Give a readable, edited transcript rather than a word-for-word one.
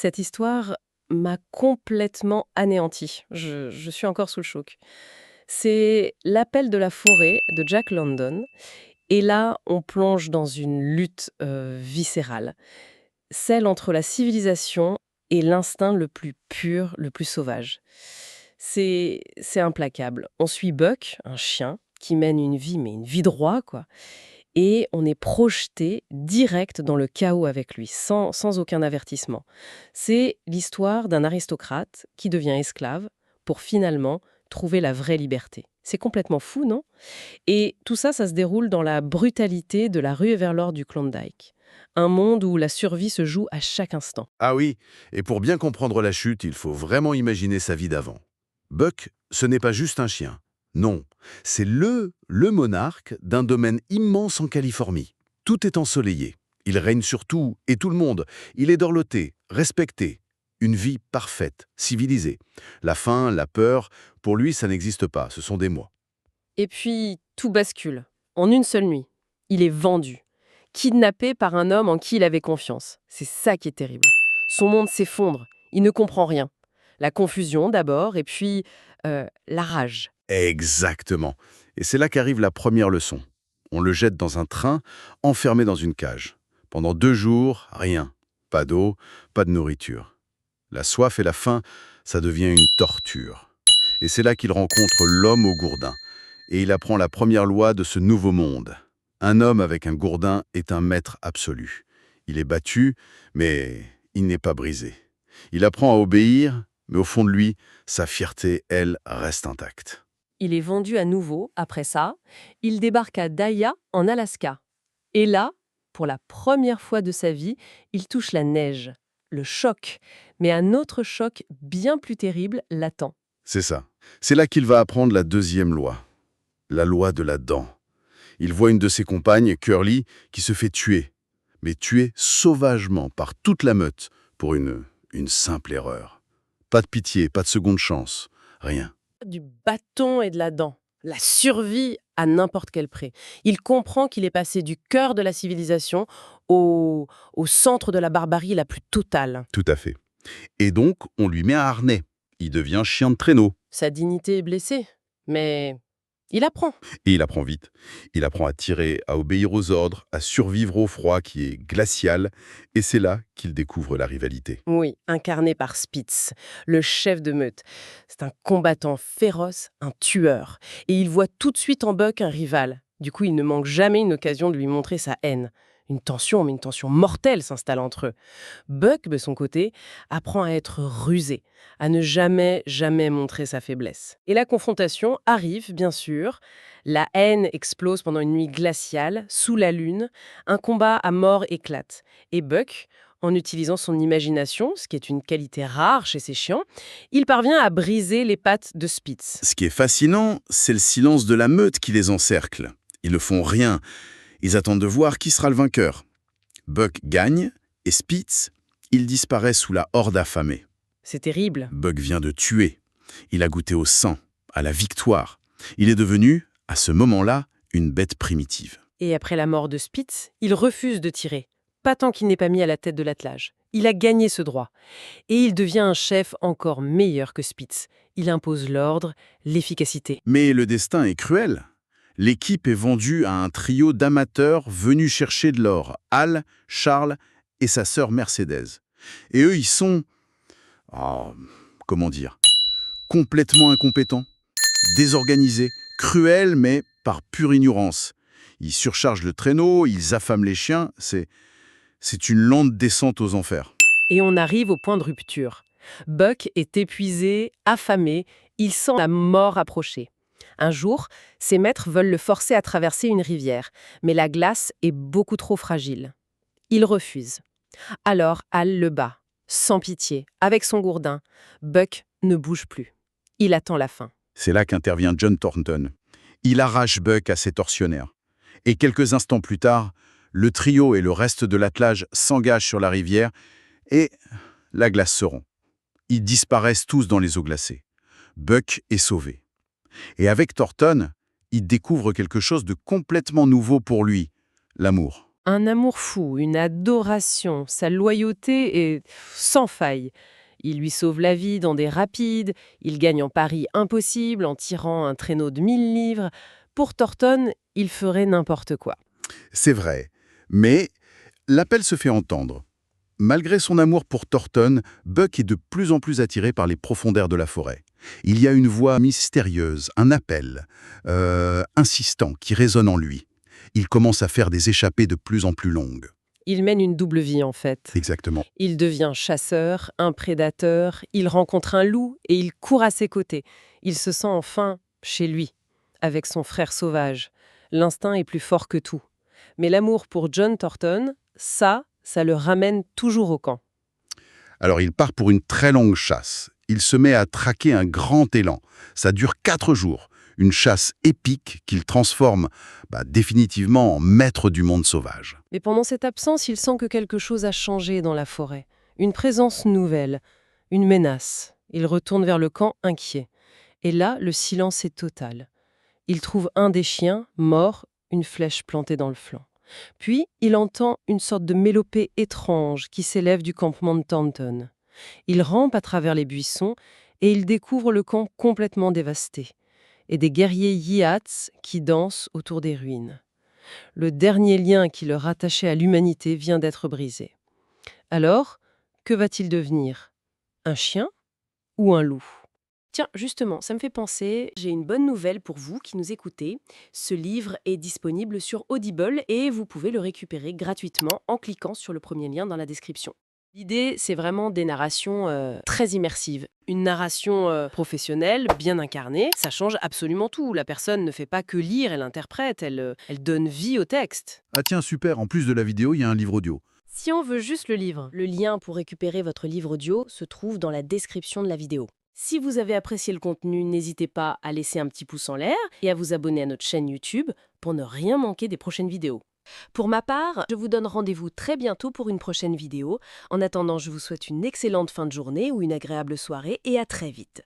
Cette histoire m'a complètement anéantie. Je suis encore sous le choc. C'est L'appel de la forêt de Jack London. Et là, on plonge dans une lutte viscérale, celle entre la civilisation et l'instinct le plus pur, le plus sauvage. C'est implacable. On suit Buck, un chien, qui mène une vie, mais une vie de roi, quoi. Et on est projeté direct dans le chaos avec lui, sans aucun avertissement. C'est l'histoire d'un aristocrate qui devient esclave pour finalement trouver la vraie liberté. C'est complètement fou, non? Et tout ça, ça se déroule dans la brutalité de la rue vers l'or du Klondike. Un monde où la survie se joue à chaque instant. Ah oui, et pour bien comprendre la chute, il faut vraiment imaginer sa vie d'avant. Buck, ce n'est pas juste un chien. Non, c'est le monarque d'un domaine immense en Californie. Tout est ensoleillé. Il règne sur tout et tout le monde. Il est dorloté, respecté. Une vie parfaite, civilisée. La faim, la peur, pour lui, ça n'existe pas, ce sont des mots. Et puis, tout bascule. En une seule nuit. Il est vendu. Kidnappé par un homme en qui il avait confiance. C'est ça qui est terrible. Son monde s'effondre. Il ne comprend rien. La confusion d'abord, et puis la rage. Exactement. Et c'est là qu'arrive la première leçon. On le jette dans un train, enfermé dans une cage. Pendant 2 jours, rien. Pas d'eau, pas de nourriture. La soif et la faim, ça devient une torture. Et c'est là qu'il rencontre l'homme au gourdin. Et il apprend la première loi de ce nouveau monde. Un homme avec un gourdin est un maître absolu. Il est battu, mais il n'est pas brisé. Il apprend à obéir, mais au fond de lui, sa fierté, elle, reste intacte. Il est vendu à nouveau, après ça. Il débarque à Daya, en Alaska. Et là, pour la première fois de sa vie, il touche la neige. Le choc. Mais un autre choc bien plus terrible l'attend. C'est ça. C'est là qu'il va apprendre la deuxième loi. La loi de la dent. Il voit une de ses compagnes, Curly, qui se fait tuer. Mais tuer sauvagement par toute la meute pour une simple erreur. Pas de pitié, pas de seconde chance. Rien. Du bâton et de la dent. La survie à n'importe quel prix. Il comprend qu'il est passé du cœur de la civilisation au centre de la barbarie la plus totale. Tout à fait. Et donc, on lui met un harnais. Il devient chien de traîneau. Sa dignité est blessée, mais il apprend. Et il apprend vite. Il apprend à tirer, à obéir aux ordres, à survivre au froid qui est glacial. Et c'est là qu'il découvre la rivalité. Oui, incarné par Spitz, le chef de meute. C'est un combattant féroce, un tueur. Et il voit tout de suite en Buck un rival. Du coup, il ne manque jamais une occasion de lui montrer sa haine. Une tension, mais une tension mortelle s'installe entre eux. Buck, de son côté, apprend à être rusé, à ne jamais montrer sa faiblesse. Et la confrontation arrive, bien sûr. La haine explose pendant une nuit glaciale, sous la lune. Un combat à mort éclate. Et Buck, en utilisant son imagination, ce qui est une qualité rare chez ces chiens, il parvient à briser les pattes de Spitz. Ce qui est fascinant, c'est le silence de la meute qui les encercle. Ils ne font rien. Ils attendent de voir qui sera le vainqueur. Buck gagne, et Spitz, il disparaît sous la horde affamée. C'est terrible. Buck vient de tuer. Il a goûté au sang, à la victoire. Il est devenu, à ce moment-là, une bête primitive. Et après la mort de Spitz, il refuse de tirer. Pas tant qu'il n'est pas mis à la tête de l'attelage. Il a gagné ce droit. Et il devient un chef encore meilleur que Spitz. Il impose l'ordre, l'efficacité. Mais le destin est cruel. L'équipe est vendue à un trio d'amateurs venus chercher de l'or. Al, Charles et sa sœur Mercedes. Et eux, ils sont... comment dire, complètement incompétents, désorganisés, cruels, mais par pure ignorance. Ils surchargent le traîneau, ils affament les chiens, c'est une lente descente aux enfers. Et on arrive au point de rupture. Buck est épuisé, affamé, il sent la mort approcher. Un jour, ses maîtres veulent le forcer à traverser une rivière, mais la glace est beaucoup trop fragile. Il refuse. Alors Al le bat, sans pitié, avec son gourdin. Buck ne bouge plus. Il attend la fin. C'est là qu'intervient John Thornton. Il arrache Buck à ses tortionnaires. Et quelques instants plus tard, le trio et le reste de l'attelage s'engagent sur la rivière et la glace se rompt. Ils disparaissent tous dans les eaux glacées. Buck est sauvé. Et avec Thornton, il découvre quelque chose de complètement nouveau pour lui, l'amour. Un amour fou, une adoration, sa loyauté est sans faille. Il lui sauve la vie dans des rapides, il gagne en pari impossible en tirant un traîneau de 1000 livres. Pour Thornton, il ferait n'importe quoi. C'est vrai. Mais l'appel se fait entendre. Malgré son amour pour Thornton, Buck est de plus en plus attiré par les profondeurs de la forêt. Il y a une voix mystérieuse, un appel, insistant, qui résonne en lui. Il commence à faire des échappées de plus en plus longues. Il mène une double vie en fait. Exactement. Il devient chasseur, un prédateur, il rencontre un loup et il court à ses côtés. Il se sent enfin chez lui, avec son frère sauvage. L'instinct est plus fort que tout. Mais l'amour pour John Thornton, ça le ramène toujours au camp. Alors il part pour une très longue chasse. Il se met à traquer un grand élan. Ça dure 4 jours. Une chasse épique qu'il transforme définitivement en maître du monde sauvage. Mais pendant cette absence, il sent que quelque chose a changé dans la forêt. Une présence nouvelle, une menace. Il retourne vers le camp inquiet. Et là, le silence est total. Il trouve un des chiens, mort, une flèche plantée dans le flanc. Puis, il entend une sorte de mélopée étrange qui s'élève du campement de Thornton. Il rampe à travers les buissons et il découvre le camp complètement dévasté et des guerriers Yiats qui dansent autour des ruines. Le dernier lien qui le rattachait à l'humanité vient d'être brisé. Alors, que va-t-il devenir? Un chien ou un loup? Tiens, justement, ça me fait penser, j'ai une bonne nouvelle pour vous qui nous écoutez. Ce livre est disponible sur Audible et vous pouvez le récupérer gratuitement en cliquant sur le premier lien dans la description. L'idée, c'est vraiment des narrations très immersives. Une narration professionnelle, bien incarnée, ça change absolument tout. La personne ne fait pas que lire, elle interprète, elle donne vie au texte. Ah tiens, super, en plus de la vidéo, il y a un livre audio. Si on veut juste le livre, le lien pour récupérer votre livre audio se trouve dans la description de la vidéo. Si vous avez apprécié le contenu, n'hésitez pas à laisser un petit pouce en l'air et à vous abonner à notre chaîne YouTube pour ne rien manquer des prochaines vidéos. Pour ma part, je vous donne rendez-vous très bientôt pour une prochaine vidéo. En attendant, je vous souhaite une excellente fin de journée ou une agréable soirée et à très vite.